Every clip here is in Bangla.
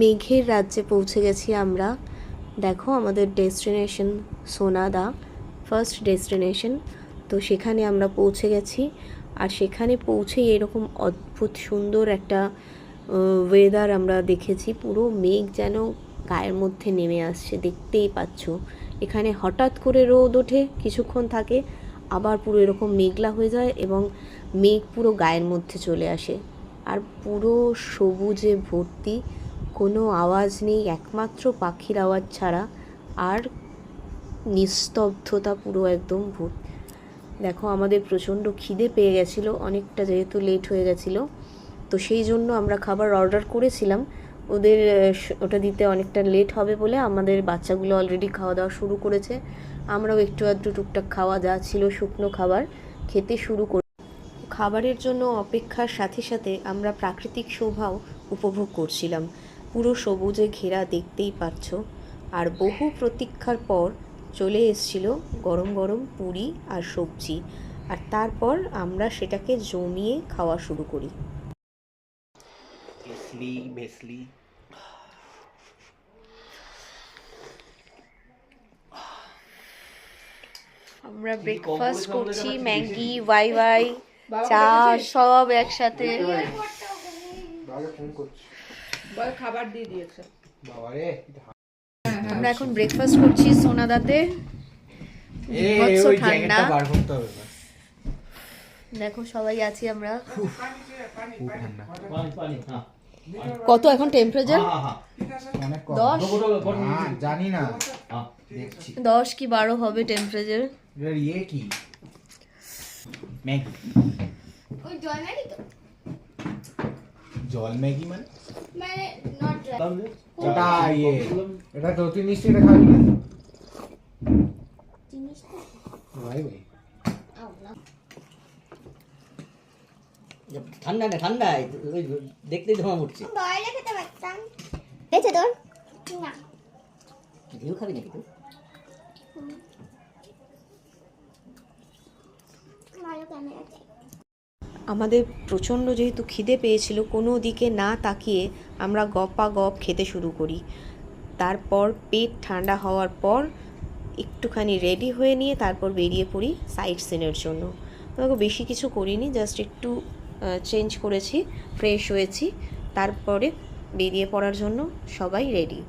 মেঘের রাজ্যে পৌঁছে গেছি আমরা। দেখো আমাদের ডেস্টিনেশন সোনাদা, ফার্স্ট ডেস্টিনেশন। তো সেখানে আমরা পৌঁছে গেছি। আর সেখানে পৌঁছেই এরকম অদ্ভুত সুন্দর একটা ওয়েদার আমরা দেখেছি। পুরো মেঘ যেন গায়ের মধ্যে নেমে আসছে, দেখতেই পাচ্ছ। এখানে হঠাৎ করে রোদ ওঠে, কিছুক্ষণ থাকে, আবার পুরো এরকম মেঘলা হয়ে যায় এবং মেঘ পুরো গায়ের মধ্যে চলে আসে। আর পুরো সবুজে ভর্তি, কোনো আওয়াজ নেই, একমাত্র পাখির আওয়াজ ছাড়া। আর নিস্তব্ধতা পুরো একদম দেখো আমাদের প্রচণ্ড খিদে পেয়ে গেছিলো অনেকটা, যেহেতু লেট হয়ে গেছিলো। তো সেই জন্য আমরা খাবার অর্ডার করেছিলাম। ওদের ওটা দিতে অনেকটা লেট হবে বলে আমাদের বাচ্চাগুলো অলরেডি খাওয়া দাওয়া শুরু করেছে। আমরাও একটু আধটু টুকটাক খাওয়া যা ছিল শুকনো খাবার খেতে শুরু করি। খাবারের জন্য অপেক্ষার সাথে সাথে আমরা প্রাকৃতিক শোভাও উপভোগ করছিলাম। পুরো সবুজে ঘেরা, দেখতেই পাচ্ছ। আর বহু প্রতীক্ষার পর চলে এসেছিল গরম গরম পুরি আর সবজি। আর তারপর আমরা সেটাকে জমিয়ে খাওয়া শুরু করি। আমরা ব্রেকফাস্ট করছি, ম্যাগি, ওয়াই ওয়াই, চা, সব একসাথে। খাবার দিয়ে দিয়েছে। আমরা এখন ব্রেকফাস্ট করছি সোনাদাতে। ঠান্ডা, দেখো সবাই আছি আমরা। কত এখন টেম্পারেচার? 10 জানি না, 10 কি 12 হবে টেম্পারেচার। কি ম্যাগি? জল ম্যাগি মানে ওটা এটা তো তুই মিষ্টিটা খাবি না ভাই ভাই। ঠান্ডা না, ঠান্ডায় দেখতেই ধোঁয়া উঠছে। খেতে পারতাম, খেয়েছে তোর না? ঢেউ খাবি নাকি তুই? আমাদের প্রচণ্ড যেহেতু খিদে পেয়েছিল, কোনো দিকে না তাকিয়ে আমরা গপাগপ খেতে শুরু করি। তারপর পেট ঠান্ডা হওয়ার পর একটুখানি রেডি হয়ে নিয়ে তারপর বেরিয়ে পড়ি সাইট সিনের জন্য। আমাকে বেশি কিছু করিনি, জাস্ট একটু চেঞ্জ করেছি, ফ্রেশ হয়েছি, তারপরে বেরিয়ে পড়ার জন্য সবাই রেডি।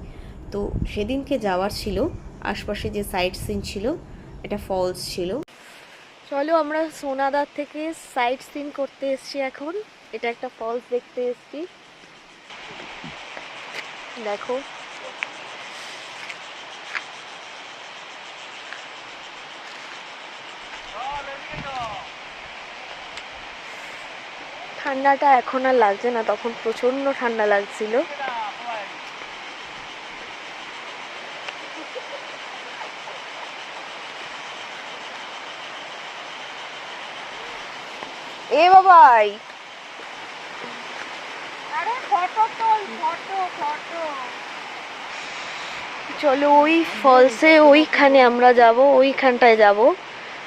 তো সেদিনকে যাওয়ার ছিল আশপাশে যে সাইট সিন ছিল, এটা ফলস ছিল। চলো আমরা সোনাদার থেকে সাইট সিন করতে এসেছি এখন। এটা একটা ফলস দেখতে এসেছি, দেখো। ঠান্ডাটা এখন আর লাগছে না, তখন প্রচন্ড ঠান্ডা লাগছিল। এ বাবাই, আরে ফটো তোল, ফটো ফটো। চলো ওই ফলসে ওইখানে আমরা যাব, ওইখানটায় যাব।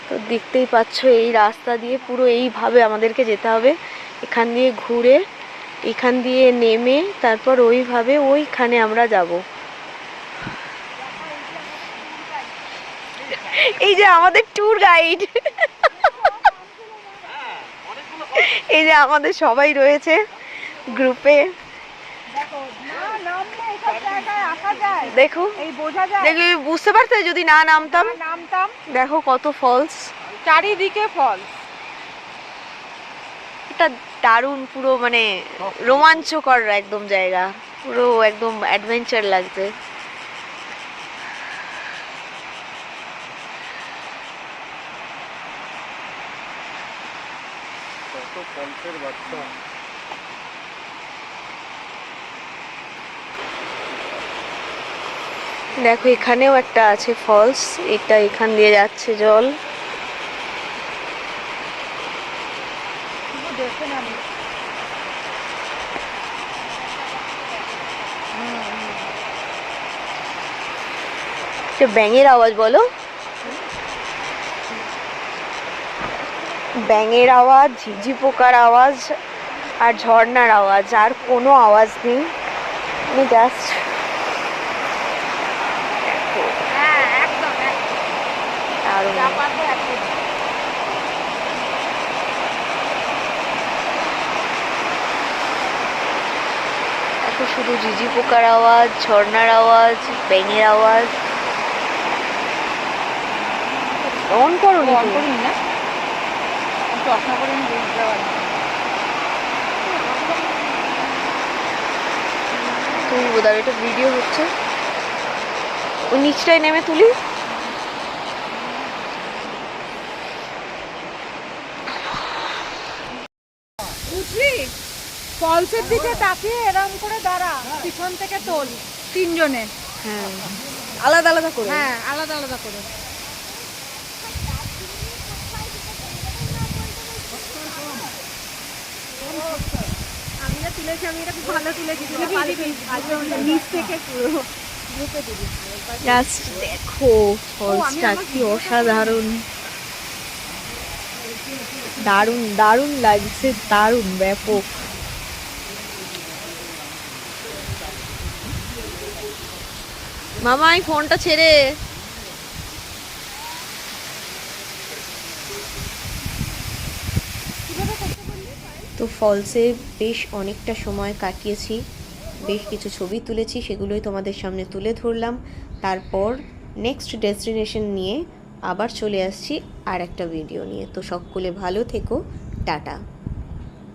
তো দেখতেই পাচ্ছ এই রাস্তা দিয়ে পুরো এইভাবে আমাদেরকে যেতে হবে। এখান দিয়ে ঘুরে, এখান দিয়ে নেমে তারপর ওইভাবে ওইখানে আমরা যাব। এই যে আমাদের ট্যুর গাইড, এই যে আমাদের সবাই রয়েছে গ্রুপে। দেখো, দেখো বুঝতে পারতে যদি না নামতাম। দেখো কত ফলস, চারিদিকে ফলস। এটা দারুণ, পুরো মানে রোমাঞ্চকর একদম জায়গা, পুরো একদম অ্যাডভেঞ্চার লাগছে। দেখো এখানেও একটা আছে ফলস, এটা এখান দিয়ে যাচ্ছে জল। ব্যাঙের আওয়াজ বলো, ব্যাঙের আওয়াজ, ঝিঝি পোকার আওয়াজ আর ঝর্ণার আওয়াজ, আর কোনো আওয়াজ নেই। আমি জাস্ট হ্যাঁ একদম দারুণ। যা পারবো একদম। এখন শুধু ঝিঝি পোকার আওয়াজ, ঝর্ণার আওয়াজ, ব্যাঙের আওয়াজ। অন করো অন করিনি না, চশমা করে আমি বুঝতে পারি। তুমি বোধহয় এটা ভিডিও হচ্ছে, ওই নিচটায় নেমে তুলি। বুঝলি, ফলসের দিকে তাকিয়ে এরকম করে দাঁড়া, পিছন থেকে তোল তিনজনে। হ্যাঁ, আলাদা আলাদা করে। হ্যাঁ আলাদা আলাদা করে। আমি যা তুলেছি আমি এটা খুব ভালো তুলেছি, নিচ থেকে পুরো জাস্ট দেখো ফলসটা কি অসাধারণ, দারুণ দারুণ লাগছে, দারুণ ব্যাপক। মামা এই ফোনটা ছেড়ে। তো ফলসে বেশ অনেকটা সময় কাটিয়েছি, বেশ কিছু ছবি তুলেছি, সেগুলোই তোমাদের সামনে তুলে ধরলাম। তারপর নেক্সট ডেস্টিনেশন নিয়ে আবার চলে আসছি আর একটা ভিডিও নিয়ে। তো সকলে ভালো থেকো, টাটা।